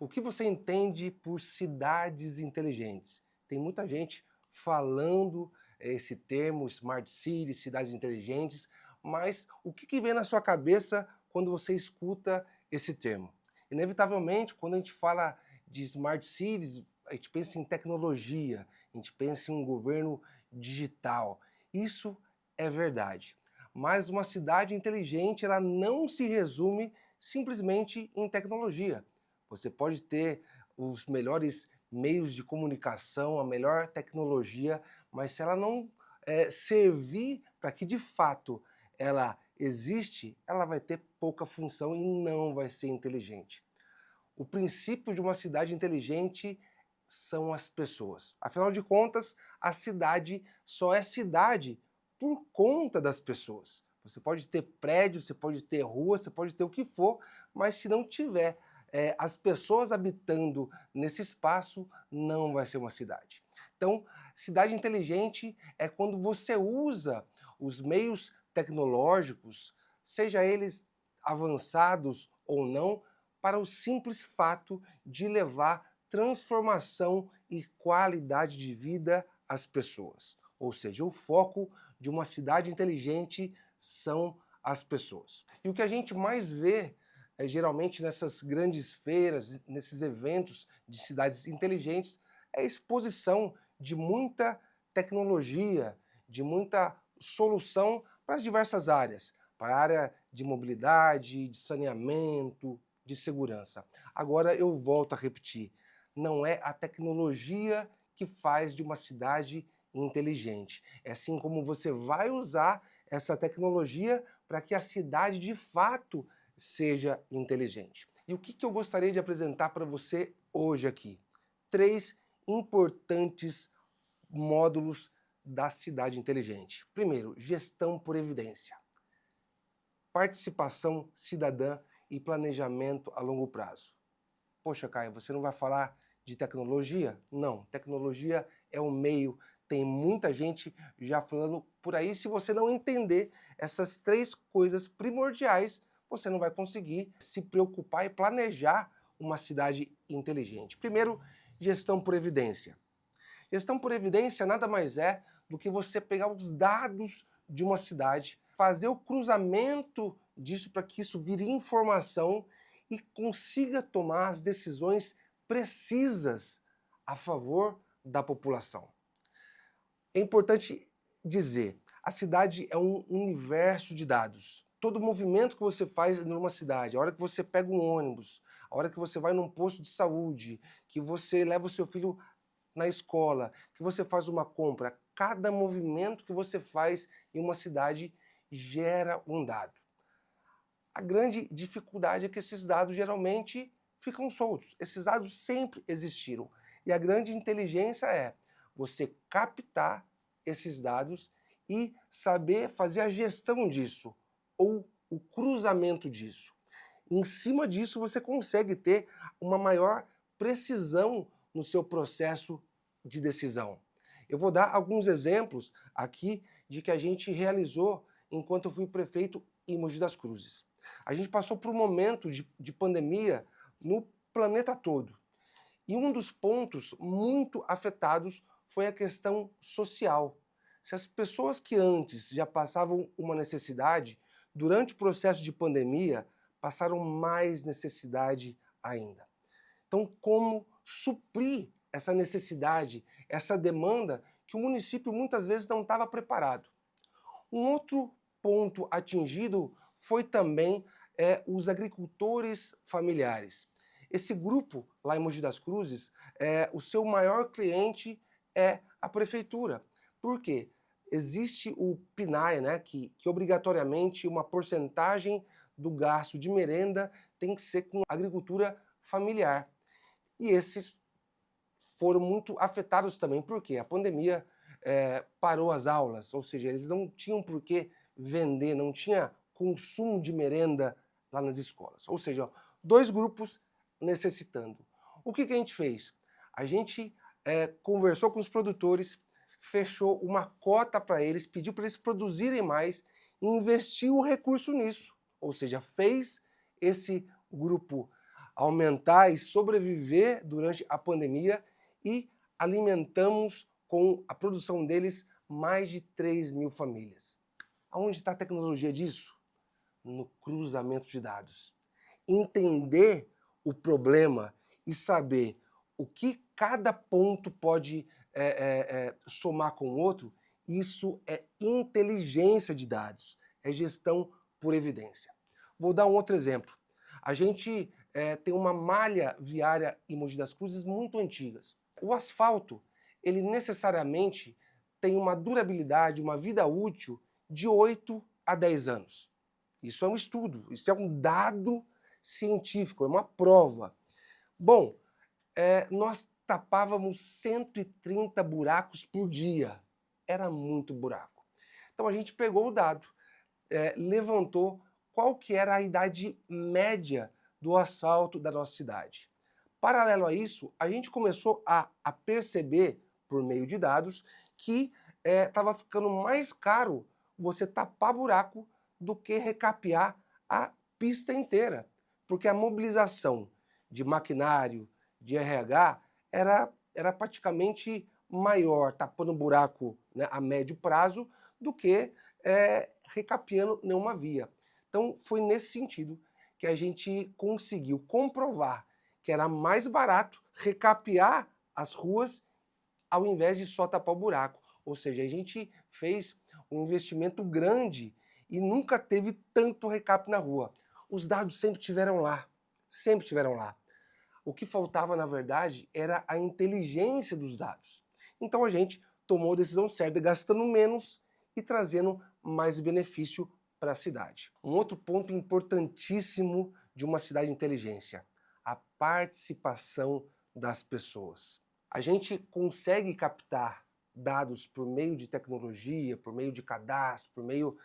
O que você entende por cidades inteligentes? Tem muita gente falando esse termo, Smart Cities, cidades inteligentes, mas o que vem na sua cabeça quando você escuta esse termo? Inevitavelmente, quando a gente fala de Smart Cities, a gente pensa em tecnologia, a gente pensa em um governo digital. Isso é verdade. Mas uma cidade inteligente, ela não se resume simplesmente em tecnologia. Você pode ter os melhores meios de comunicação, a melhor tecnologia, mas se ela não servir para que de fato ela existe, ela vai ter pouca função e não vai ser inteligente. O princípio de uma cidade inteligente são as pessoas. Afinal de contas, a cidade só é cidade por conta das pessoas. Você pode ter prédio, você pode ter rua, você pode ter o que for, mas se não tiver as pessoas habitando nesse espaço, não vai ser uma cidade. Então, cidade inteligente é quando você usa os meios tecnológicos, seja eles avançados ou não, para o simples fato de levar transformação e qualidade de vida às pessoas. Ou seja, o foco de uma cidade inteligente são as pessoas. E o que a gente mais vê geralmente nessas grandes feiras, nesses eventos de cidades inteligentes, é a exposição de muita tecnologia, de muita solução para as diversas áreas, para a área de mobilidade, de saneamento, de segurança. Agora eu volto a repetir, não é a tecnologia que faz de uma cidade inteligente. É assim como você vai usar essa tecnologia para que a cidade de fato seja inteligente. E o que eu gostaria de apresentar para você hoje aqui? 3 importantes módulos da cidade inteligente. Primeiro, gestão por evidência. Participação cidadã e planejamento a longo prazo. Poxa, Caio, você não vai falar de tecnologia? Não, tecnologia é um meio, tem muita gente já falando por aí. Se você não entender essas 3 coisas primordiais, você não vai conseguir se preocupar e planejar uma cidade inteligente. Primeiro, gestão por evidência. Gestão por evidência nada mais é do que você pegar os dados de uma cidade, fazer o cruzamento disso para que isso vire informação e consiga tomar as decisões precisas a favor da população. É importante dizer, a cidade é um universo de dados. Todo movimento que você faz numa cidade, a hora que você pega um ônibus, a hora que você vai num posto de saúde, que você leva o seu filho na escola, que você faz uma compra, cada movimento que você faz em uma cidade gera um dado. A grande dificuldade é que esses dados geralmente ficam soltos. Esses dados sempre existiram. E a grande inteligência é você captar esses dados e saber fazer a gestão disso, ou o cruzamento disso. Em cima disso, você consegue ter uma maior precisão no seu processo de decisão. Eu vou dar alguns exemplos aqui de que a gente realizou enquanto eu fui prefeito em Mogi das Cruzes. A gente passou por um momento de pandemia no planeta todo. E um dos pontos muito afetados foi a questão social. Se as pessoas que antes já passavam uma necessidade, durante o processo de pandemia, passaram mais necessidade ainda. Então, como suprir essa necessidade, essa demanda que o município muitas vezes não estava preparado? Um outro ponto atingido foi também os agricultores familiares. Esse grupo, lá em Mogi das Cruzes, o seu maior cliente é a prefeitura. Por quê? Existe o PNAE, né, que obrigatoriamente uma porcentagem do gasto de merenda tem que ser com agricultura familiar. E esses foram muito afetados também, porque a pandemia parou as aulas, ou seja, eles não tinham por que vender, não tinha consumo de merenda lá nas escolas. Ou seja, 2 grupos necessitando. O que a gente fez? A gente conversou com os produtores, fechou uma cota para eles, pediu para eles produzirem mais e investiu o recurso nisso. Ou seja, fez esse grupo aumentar e sobreviver durante a pandemia e alimentamos com a produção deles mais de 3.000 famílias. Aonde está a tecnologia disso? No cruzamento de dados. Entender o problema e saber o que cada ponto pode somar com o outro, isso é inteligência de dados, é gestão por evidência. Vou dar um outro exemplo. A gente tem uma malha viária em Mogi das Cruzes muito antigas. O asfalto, ele necessariamente tem uma durabilidade, uma vida útil de 8 a 10 anos. Isso é um estudo, isso é um dado científico, é uma prova. Bom, nós tapávamos 130 buracos por dia. Era muito buraco. Então a gente pegou o dado, levantou qual que era a idade média do asfalto da nossa cidade. Paralelo a isso, a gente começou a perceber, por meio de dados, que estava ficando mais caro você tapar buraco do que recapear a pista inteira. Porque a mobilização de maquinário, de RH, era praticamente maior, tapando buraco, né, a médio prazo, do que recapeando nenhuma via. Então, foi nesse sentido que a gente conseguiu comprovar que era mais barato recapear as ruas ao invés de só tapar o buraco. Ou seja, a gente fez um investimento grande e nunca teve tanto recap na rua. Os dados sempre estiveram lá, sempre estiveram lá. O que faltava, na verdade, era a inteligência dos dados. Então a gente tomou a decisão certa, gastando menos e trazendo mais benefício para a cidade. Um outro ponto importantíssimo de uma cidade de inteligência, a participação das pessoas. A gente consegue captar dados por meio de tecnologia, por meio de cadastro, por meio,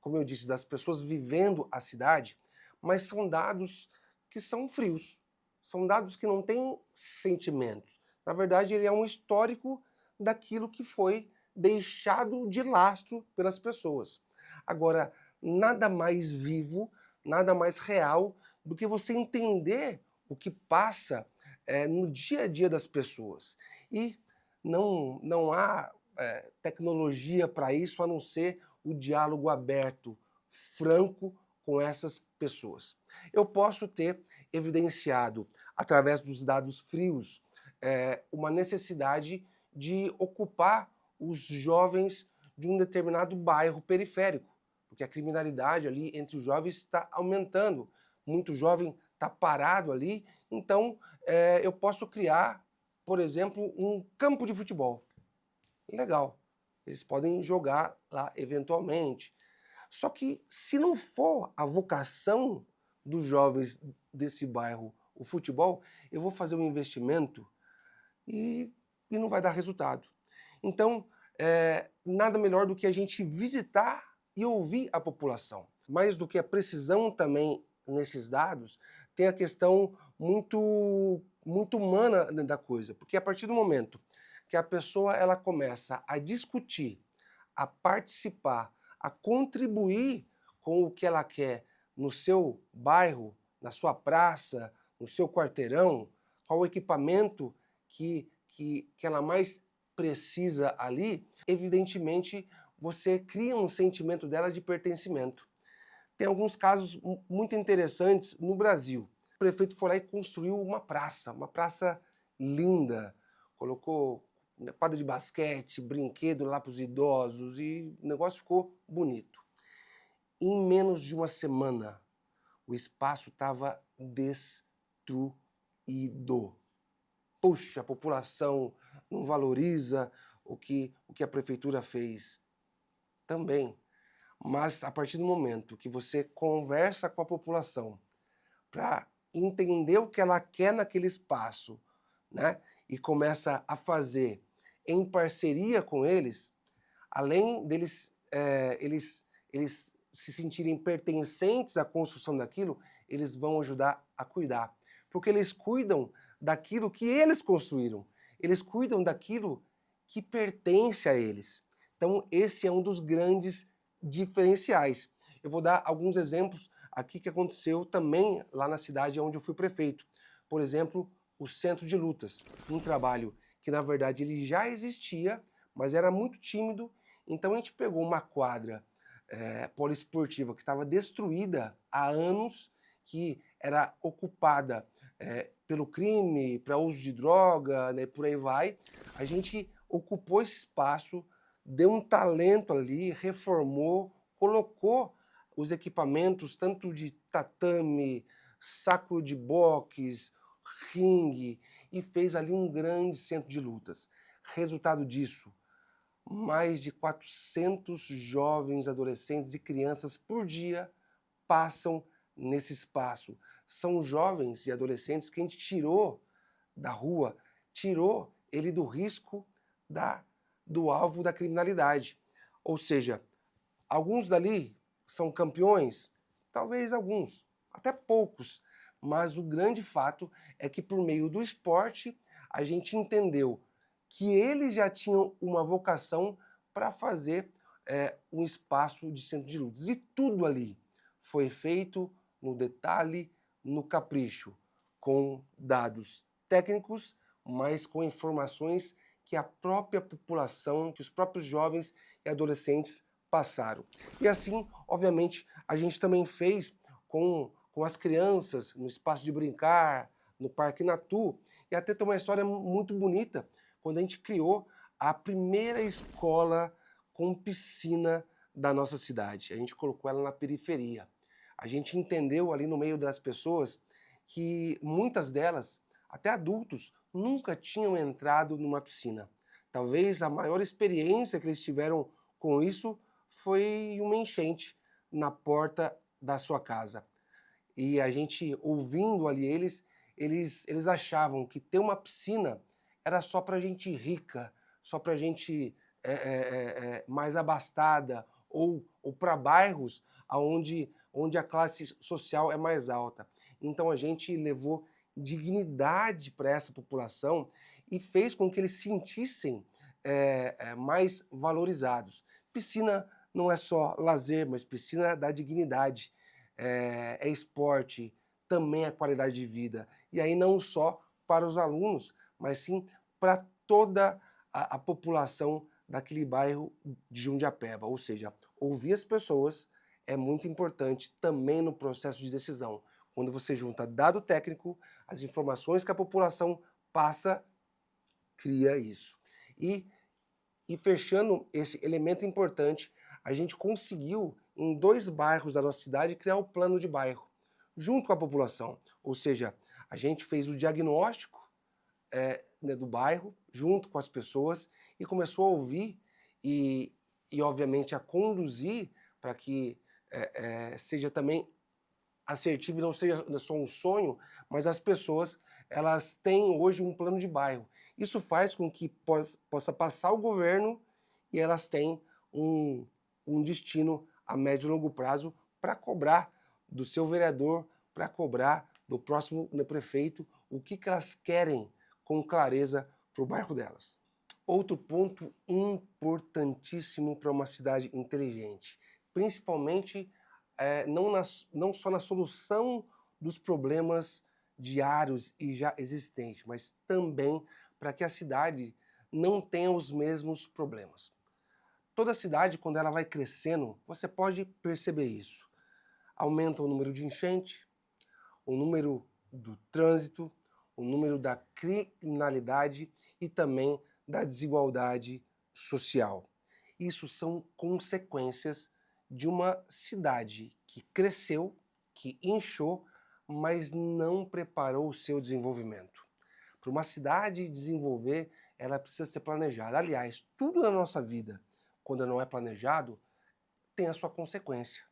como eu disse, das pessoas vivendo a cidade, mas são dados que são frios, são dados que não têm sentimentos. Na verdade, ele é um histórico daquilo que foi deixado de lastro pelas pessoas. Agora, nada mais vivo, nada mais real do que você entender o que passa no dia a dia das pessoas. E não há tecnologia para isso a não ser o diálogo aberto, franco com essas pessoas. Eu posso ter evidenciado, através dos dados frios, uma necessidade de ocupar os jovens de um determinado bairro periférico, porque a criminalidade ali entre os jovens está aumentando. Muito jovem está parado ali, então eu posso criar, por exemplo, um campo de futebol. Legal, eles podem jogar lá eventualmente. Só que se não for a vocação dos jovens desse bairro o futebol, eu vou fazer um investimento e não vai dar resultado. Então, nada melhor do que a gente visitar e ouvir a população. Mais do que a precisão também nesses dados, tem a questão muito humana da coisa, porque a partir do momento que a pessoa ela começa a discutir, a participar, a contribuir com o que ela quer no seu bairro, na sua praça, no seu quarteirão, qual o equipamento que ela mais precisa ali, evidentemente você cria um sentimento dela de pertencimento. Tem alguns casos muito interessantes no Brasil. O prefeito foi lá e construiu uma praça linda, colocou quadra de basquete, brinquedo lá para os idosos e o negócio ficou bonito. Em menos de uma semana, o espaço estava destruído. Puxa, a população não valoriza o que a prefeitura fez. Também. Mas a partir do momento que você conversa com a população para entender o que ela quer naquele espaço, né, e começa a fazer em parceria com eles, além deles eles se sentirem pertencentes à construção daquilo, eles vão ajudar a cuidar. Porque eles cuidam daquilo que eles construíram. Eles cuidam daquilo que pertence a eles. Então, esse é um dos grandes diferenciais. Eu vou dar alguns exemplos aqui que aconteceu também lá na cidade onde eu fui prefeito. Por exemplo, o Centro de Lutas, um trabalho que na verdade ele já existia, mas era muito tímido, então a gente pegou uma quadra poliesportiva que estava destruída há anos, que era ocupada pelo crime, para uso de droga, né, por aí vai. A gente ocupou esse espaço, deu um talento ali, reformou, colocou os equipamentos, tanto de tatame, saco de boxe, ringue, e fez ali um grande centro de lutas. Resultado disso, mais de 400 jovens, adolescentes e crianças por dia passam nesse espaço. São jovens e adolescentes que a gente tirou da rua, tirou ele do risco do alvo da criminalidade. Ou seja, alguns dali são campeões, talvez alguns, até poucos, mas o grande fato é que por meio do esporte a gente entendeu que eles já tinham uma vocação para fazer um espaço de centro de lutas. E tudo ali foi feito no detalhe, no capricho, com dados técnicos, mas com informações que a própria população, que os próprios jovens e adolescentes passaram. E assim, obviamente, a gente também fez com as crianças no espaço de brincar, no Parque Natu, e até tem uma história muito bonita, quando a gente criou a primeira escola com piscina da nossa cidade. A gente colocou ela na periferia. A gente entendeu ali no meio das pessoas que muitas delas, até adultos, nunca tinham entrado numa piscina. Talvez a maior experiência que eles tiveram com isso foi uma enchente na porta da sua casa. E a gente, ouvindo ali eles achavam que ter uma piscina era só para gente rica, só para gente mais abastada, ou para bairros onde a classe social é mais alta. Então a gente levou dignidade para essa população e fez com que eles se sentissem mais valorizados. Piscina não é só lazer, mas piscina dá dignidade, é esporte, também é qualidade de vida. E aí não só para os alunos, mas sim para toda a população daquele bairro de Jundiapeba. Ou seja, ouvir as pessoas é muito importante também no processo de decisão. Quando você junta dado técnico, as informações que a população passa, cria isso. E fechando esse elemento importante, a gente conseguiu, em 2 bairros da nossa cidade, criar o plano de bairro, junto com a população. Ou seja, a gente fez o diagnóstico do bairro, junto com as pessoas, e começou a ouvir e obviamente, a conduzir para que seja também assertivo e não seja só um sonho, mas as pessoas elas têm hoje um plano de bairro. Isso faz com que possa passar o governo e elas têm um destino a médio e longo prazo para cobrar do seu vereador, para cobrar do próximo prefeito o que elas querem com clareza para o bairro delas. Outro ponto importantíssimo para uma cidade inteligente, principalmente não só na solução dos problemas diários e já existentes, mas também para que a cidade não tenha os mesmos problemas. Toda cidade, quando ela vai crescendo, você pode perceber isso. Aumenta o número de enchente, o número do trânsito, o número da criminalidade e também da desigualdade social. Isso são consequências de uma cidade que cresceu, que inchou, mas não preparou o seu desenvolvimento. Para uma cidade desenvolver, ela precisa ser planejada. Aliás, tudo na nossa vida, quando não é planejado, tem a sua consequência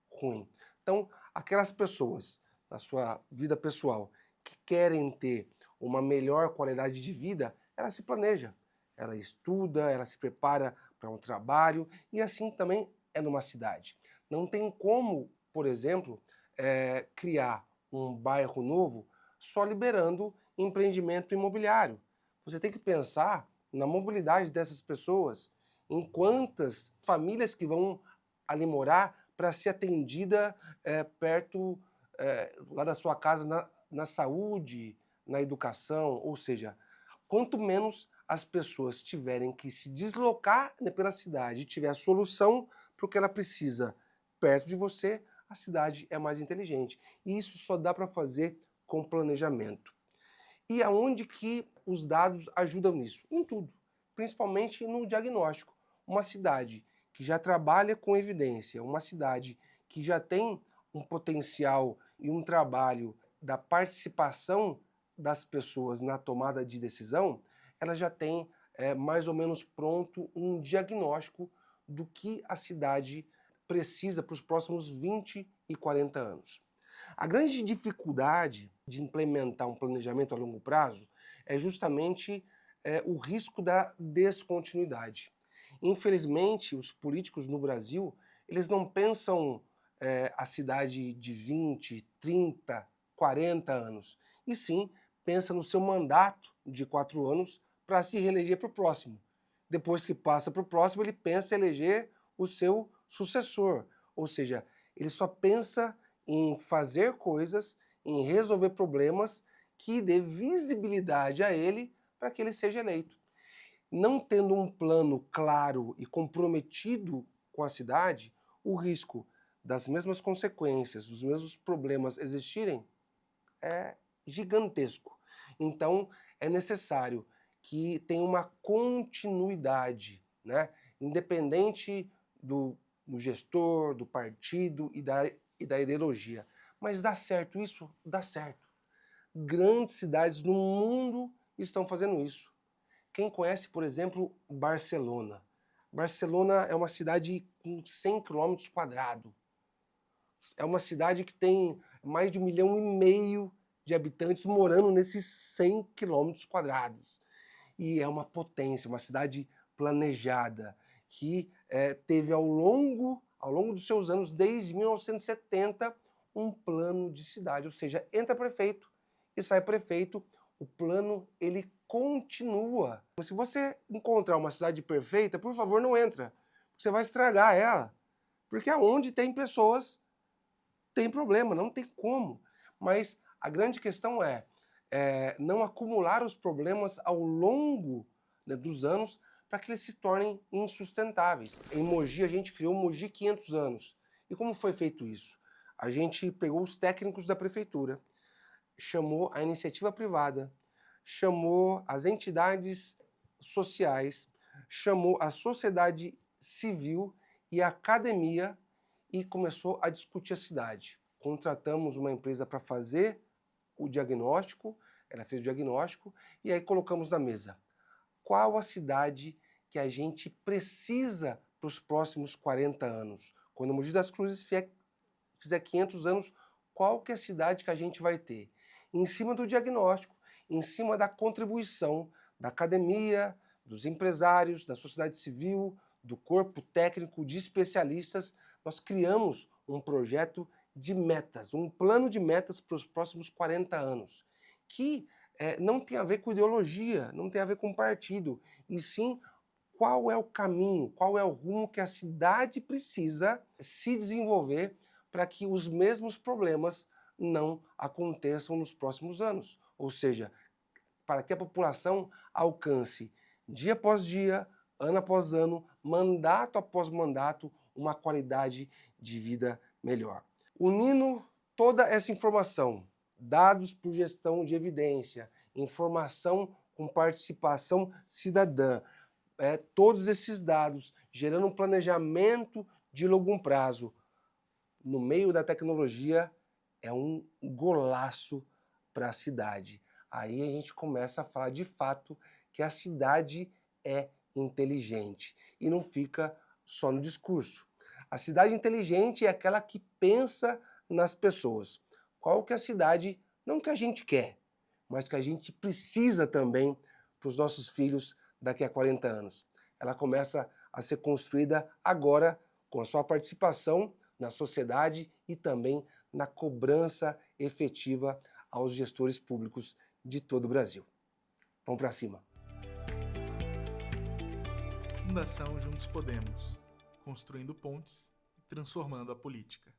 ruim. Então, aquelas pessoas na sua vida pessoal que querem ter uma melhor qualidade de vida, ela se planeja, ela estuda, ela se prepara para um trabalho, e assim também é numa cidade. Não tem como, por exemplo, criar um bairro novo só liberando empreendimento imobiliário. Você tem que pensar na mobilidade dessas pessoas, em quantas famílias que vão ali morar para ser atendida perto lá da sua casa, na saúde, na educação, ou seja, quanto menos as pessoas tiverem que se deslocar pela cidade e tiver a solução para o que ela precisa perto de você, a cidade é mais inteligente. E isso só dá para fazer com planejamento. E aonde que os dados ajudam nisso? Em tudo, principalmente no diagnóstico. Uma cidade que já trabalha com evidência, uma cidade que já tem um potencial e um trabalho da participação das pessoas na tomada de decisão, ela já tem mais ou menos pronto um diagnóstico do que a cidade precisa para os próximos 20 e 40 anos. A grande dificuldade de implementar um planejamento a longo prazo é justamente o risco da descontinuidade. Infelizmente, os políticos no Brasil, eles não pensam a cidade de 20, 30, 40 anos, e sim pensa no seu mandato de 4 anos para se reeleger para o próximo. Depois que passa para o próximo, ele pensa em eleger o seu sucessor, ou seja, ele só pensa em fazer coisas, em resolver problemas que dê visibilidade a ele para que ele seja eleito. Não tendo um plano claro e comprometido com a cidade, o risco das mesmas consequências, dos mesmos problemas existirem é gigantesco. Então, é necessário que tenha uma continuidade, né? Independente do gestor, do partido e da ideologia. Mas dá certo isso? Dá certo. Grandes cidades no mundo estão fazendo isso. Quem conhece, por exemplo, Barcelona? Barcelona é uma cidade com 100 quilômetros quadrados. É uma cidade que tem mais de 1,5 milhão de habitantes morando nesses 100 quilômetros quadrados. E é uma potência, uma cidade planejada, que teve ao longo dos seus anos, desde 1970, um plano de cidade. Ou seja, entra prefeito e sai prefeito, o plano ele continua. Se você encontrar uma cidade perfeita, por favor, não entra. Você vai estragar ela. Porque aonde tem pessoas, tem problema, não tem como. Mas a grande questão é não acumular os problemas ao longo, né, dos anos para que eles se tornem insustentáveis. Em Mogi, a gente criou o Mogi 500 anos. E como foi feito isso? A gente pegou os técnicos da prefeitura, chamou a iniciativa privada, chamou as entidades sociais, chamou a sociedade civil e a academia e começou a discutir a cidade. Contratamos uma empresa para fazer o diagnóstico, ela fez o diagnóstico e aí colocamos na mesa. Qual a cidade que a gente precisa para os próximos 40 anos? Quando Mogi das Cruzes fizer 500 anos, qual que é a cidade que a gente vai ter? Em cima do diagnóstico, em cima da contribuição da academia, dos empresários, da sociedade civil, do corpo técnico, de especialistas, nós criamos um projeto de metas, um plano de metas para os próximos 40 anos, que não tem a ver com ideologia, não tem a ver com partido, e sim qual é o caminho, qual é o rumo que a cidade precisa se desenvolver para que os mesmos problemas não aconteçam nos próximos anos. Ou seja, para que a população alcance dia após dia, ano após ano, mandato após mandato, uma qualidade de vida melhor. Unindo toda essa informação, dados por gestão de evidência, informação com participação cidadã, todos esses dados gerando um planejamento de longo prazo no meio da tecnologia é um golaço para a cidade. Aí a gente começa a falar de fato que a cidade é inteligente e não fica só no discurso. A cidade inteligente é aquela que pensa nas pessoas. Qual que é a cidade, não que a gente quer, mas que a gente precisa também para os nossos filhos daqui a 40 anos. Ela começa a ser construída agora com a sua participação na sociedade e também na cobrança efetiva aos gestores públicos de todo o Brasil. Vamos para cima. Fundação Juntos Podemos, construindo pontes e transformando a política.